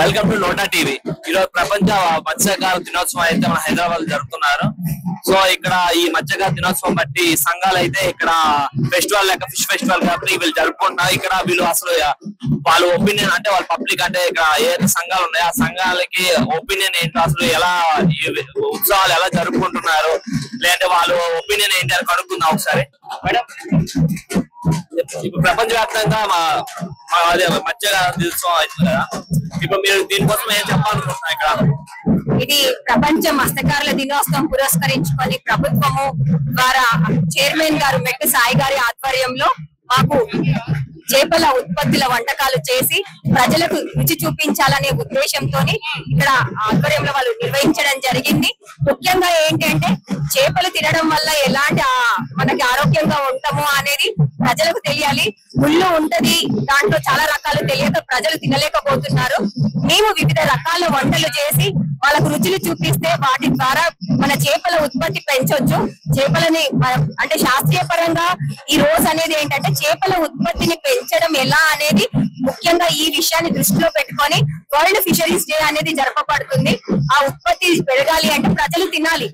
Welcome to NOTA TV. ఈరోజు ప్రపంచ మత్స్యకార దినోత్సవం అయితే మన హైదరాబాద్ జరుపుతున్నారు. సో ఇక్కడ ఈ మత్స్యకార దినోత్సవం బట్టి సంఘాలు అయితే ఇక్కడ ఫెస్టివల్ లెక్క ఫిష్ ఫెస్టివల్ కాబట్టి వీళ్ళు జరుపుకుంటున్నారు. ఇక్కడ వీళ్ళు అసలు వాళ్ళ ఒపీనియన్ అంటే వాళ్ళ పబ్లిక్ అంటే ఇక్కడ ఏదైతే సంఘాలు ఉన్నాయో ఆ సంఘాలకి ఒపీనియన్ ఏంటో, అసలు ఎలా ఉత్సవాలు ఎలా జరుపుకుంటున్నారు, లేదంటే వాళ్ళ ఒపీనియన్ ఏంటి అని కనుక్కుందాం ఒకసారి. మేడం, ఇప్పుడు ప్రపంచవ్యాప్తంగా మత్స్యకార దినోత్సవం అవుతుంది కదా, ఇప్పుడు మీరు దీనికోసం ఏం చెప్పాలనుకుంటున్నారు? ఇక్కడ ఇది ప్రపంచ మత్స్యకారుల దినోత్సవం పురస్కరించుకొని ప్రభుత్వము ద్వారా చైర్మన్ గారు మెట్టు సాయి గారి ఆధ్వర్యంలో మాకు చేపల ఉత్పత్తుల వంటకాలు చేసి ప్రజలకు రుచి చూపించాలనే ఉద్దేశంతో ఇక్కడ ఆధ్వర్యంలో వాళ్ళు నిర్వహించడం జరిగింది. ముఖ్యంగా ఏంటంటే చేపలు తినడం వల్ల ఎలాంటి మనకి ఆరోగ్యంగా ఉంటాము అనేది ప్రజలకు తెలియాలి. ముళ్ళు ఉంటది, దాంట్లో చాలా రకాలు తెలియక ప్రజలు తినలేకపోతున్నారు. మేము వివిధ రకాల వంటలు చేసి వాళ్ళకు రుచులు చూపిస్తే వాటి ద్వారా మన చేపల ఉత్పత్తి పెంచొచ్చు. చేపలని అంటే శాస్త్రీయ పరంగా ఈ రోజు అనేది ఏంటంటే చేపల ఉత్పత్తిని పెంచడం ఎలా అనేది ముఖ్యంగా ఈ విషయాన్ని దృష్టిలో పెట్టుకొని వరల్డ్ ఫిషరీస్ డే అనేది జరపబడుతుంది. ఆ ఉత్పత్తి పెరగాలి అంటే ప్రజలు తినాలి,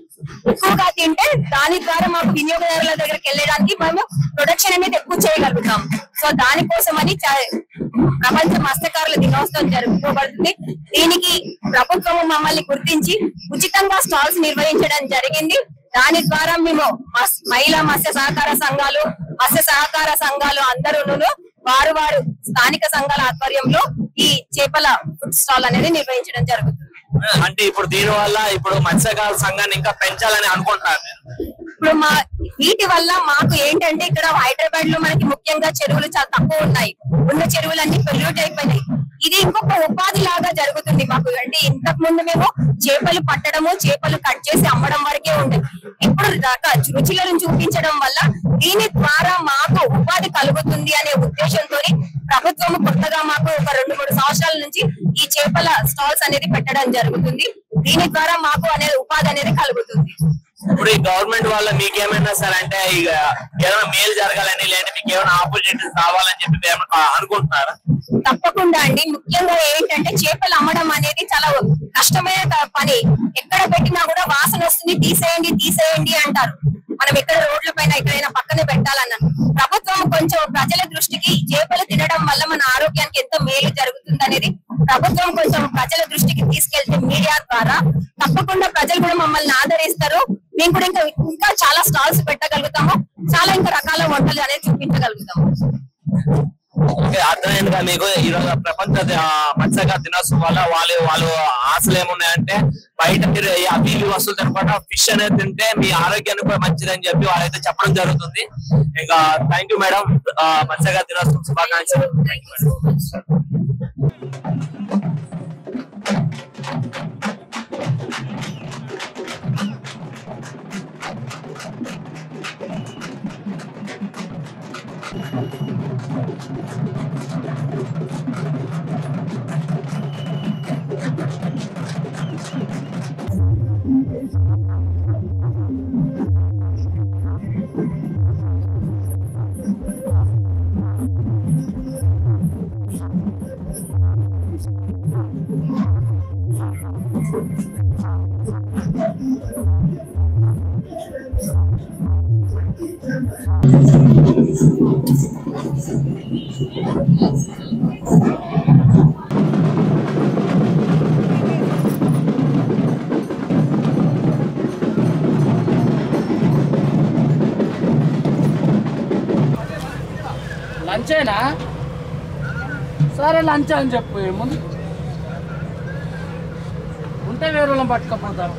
ఎక్కువగా తింటే దాని ద్వారా మాకు వినియోగదారుల దగ్గరికి వెళ్ళడానికి మేము ప్రొడక్షన్ అనేది ఎక్కువ చేయగలుగుతాం. సో దానికోసమని ప్రపంచ మత్స్యకారుల దినోత్సవం జరుపుకోబడుతుంది. దీనికి ప్రభుత్వం మమ్మల్ని గుర్తించి ఉచితంగా స్టాల్స్ నిర్వహించడం జరిగింది. దాని ద్వారా మేము మహిళా మత్స్య సహకార సంఘాలు అందరూ వారు స్థానిక సంఘాల ఆధ్వర్యంలో ఈ చేపల ఫుడ్ స్టాల్ అనేది నిర్వహించడం జరుగుతుంది. అంటే ఇప్పుడు దీని వల్ల ఇప్పుడు మత్స్యకార సంఘాన్ని ఇంకా పెంచాలని అనుకుంటున్నారు. ఇప్పుడు వీటి వల్ల మాకు ఏంటంటే ఇక్కడ హైదరాబాద్ లో మనకి ముఖ్యంగా చెరువులు చాలా తక్కువ ఉన్నాయి. ఉన్న చెరువులన్నీ పొల్యూట్ అయిపోయినాయి. ఇది ఇంకొక ఉపాధి లాగా జరుగుతుంది మాకు. అంటే ఇంతకు ముందు మేము చేపలు పట్టడము, చేపలు కట్ చేసి అమ్మడం వరకే ఉండేది. ఇప్పుడు రుచులను చూపించడం వల్ల దీని ద్వారా మాకు ఉపాధి కలుగుతుంది అనే ఉద్దేశంతో ప్రభుత్వం కొత్తగా మాకు ఒక 2-3 సంవత్సరాల నుంచి ఈ చేపల స్టాల్స్ అనేది పెట్టడం జరుగుతుంది. దీని ద్వారా మాకు అనేది ఉపాధి అనేది కలుగుతుంది. ఇప్పుడు ఈ గవర్నమెంట్ వల్ల మీకేమైనా సరే అంటే ఏమైనా మేలు జరగాలని, లేదంటే మీకు ఏమైనా ఆపర్చునిటీస్ రావాలని చెప్పి అనుకుంటున్నారా? తప్పకుండా అండి. ముఖ్యంగా ఏంటంటే చేపలు అమ్మడం అనేది చాలా కష్టమైన పని. ఎక్కడ పెట్టినా కూడా వాసన వస్తుంది, తీసేయండి అంటారు. మనం ఎక్కడ రోడ్ల పైన ఎక్కడైనా పక్కనే పెట్టాలన్నాను. ప్రభుత్వం కొంచెం ప్రజల దృష్టికి చేపలు తినడం వల్ల మన ఆరోగ్యానికి ఎంతో మేలు జరుగుతుంది అనేది ప్రభుత్వం కొంచెం ప్రజల దృష్టికి తీసుకెళ్తే మీడియా ద్వారా తప్పకుండా ప్రజలు కూడా మమ్మల్ని ఆదరిస్తారు. మేము కూడా ఇంకా చాలా స్టాల్స్ పెట్టగలుగుతాము, చాలా ఇంకా రకాల వంటలు అనేది చూపించగలుగుతాము. అర్థమైందిగా మీకు. ఈరోజు ప్రపంచ మత్స్యకార దినోత్సవం వల్ల వాళ్ళు ఆశలు ఏమున్నాయంటే బయట మీరు అవి వస్తువులు తినకుండా ఫిష్ అనేది తింటే మీ ఆరోగ్యానికి కూడా మంచిదని చెప్పి వాళ్ళైతే చెప్పడం జరుగుతుంది. ఇంకా థ్యాంక్ యూ మేడం. మత్స్యకార దినోత్సవం శుభాకాంక్షలు. లంచేనా? సరే లంచ్ అని చెప్పు. ముందు ఉంటే వేరే వాళ్ళని పట్టుకపోతారు.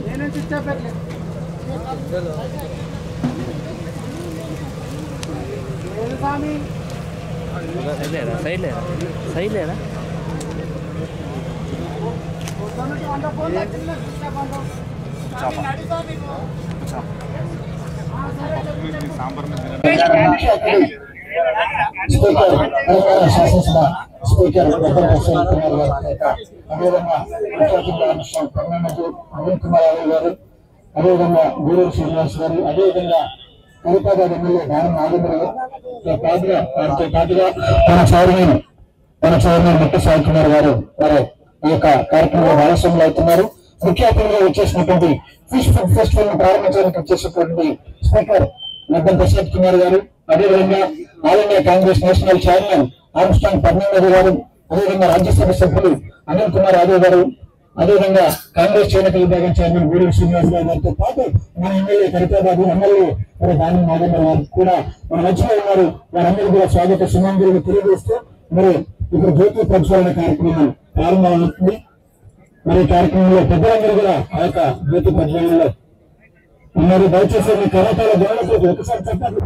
నేనే చిచ్చాపెట్టలేదు. స్వామి సైడ్ లేరా? స్పీకర్ అదేవిధంగా అనిల్ కుమార్ గారు, అదేవిధంగా గూడూరు శ్రీనివాస్ గారు, అదేవిధంగా కరిపాబాద్ ఎమ్మెల్యే దానం నాగేంద్ర గారితో పాటుగా మన చైర్మన్ ముట్ట సాయి కుమార్ గారు వారు ఈ యొక్క కార్యక్రమంలో భాగస్వాములు అవుతున్నారు. ముఖ్య అతిథిగా వచ్చేసినటువంటి ఫిష్ ఫుడ్ ఫెస్టివల్ ప్రారంభించడానికి వచ్చేసినటువంటి స్పీకర్ నడ్డం ప్రసాద్ కుమార్ గారు, అదేవిధంగా all India Congress national chairman Armstrong Padmanabha గారు, అదేవిధంగా రాజ్యసభ సభ్యులు అనిల్ కుమార్ యాదవ్ గారు, అదేవిధంగా కాంగ్రెస్ చేనేత విభాగం చైర్మన్ గూడూరు శ్రీనివాస్ గారితో పాటు మన ఎమ్మెల్యే కరిపాబాద్ ఎమ్మెల్యే దానం నాగేంద్ర గారు కూడా మన మధ్యలో ఉన్నారు. వారందరూ కూడా స్వాగత సుమాంజలిగా తెలియజేస్తూ మరి ఇప్పుడు జ్యోతి ప్రజ్వలన కార్యక్రమం ప్రారంభమవుతుంది. మరి ఈ కార్యక్రమంలో పెద్దలందరూ కూడా ఆ యొక్క జ్యోతి ప్రజ్వలనలో ఉన్నారు. దయచేసి మీ కరతాల గౌరవతో ఒకసారి చెప్పండి.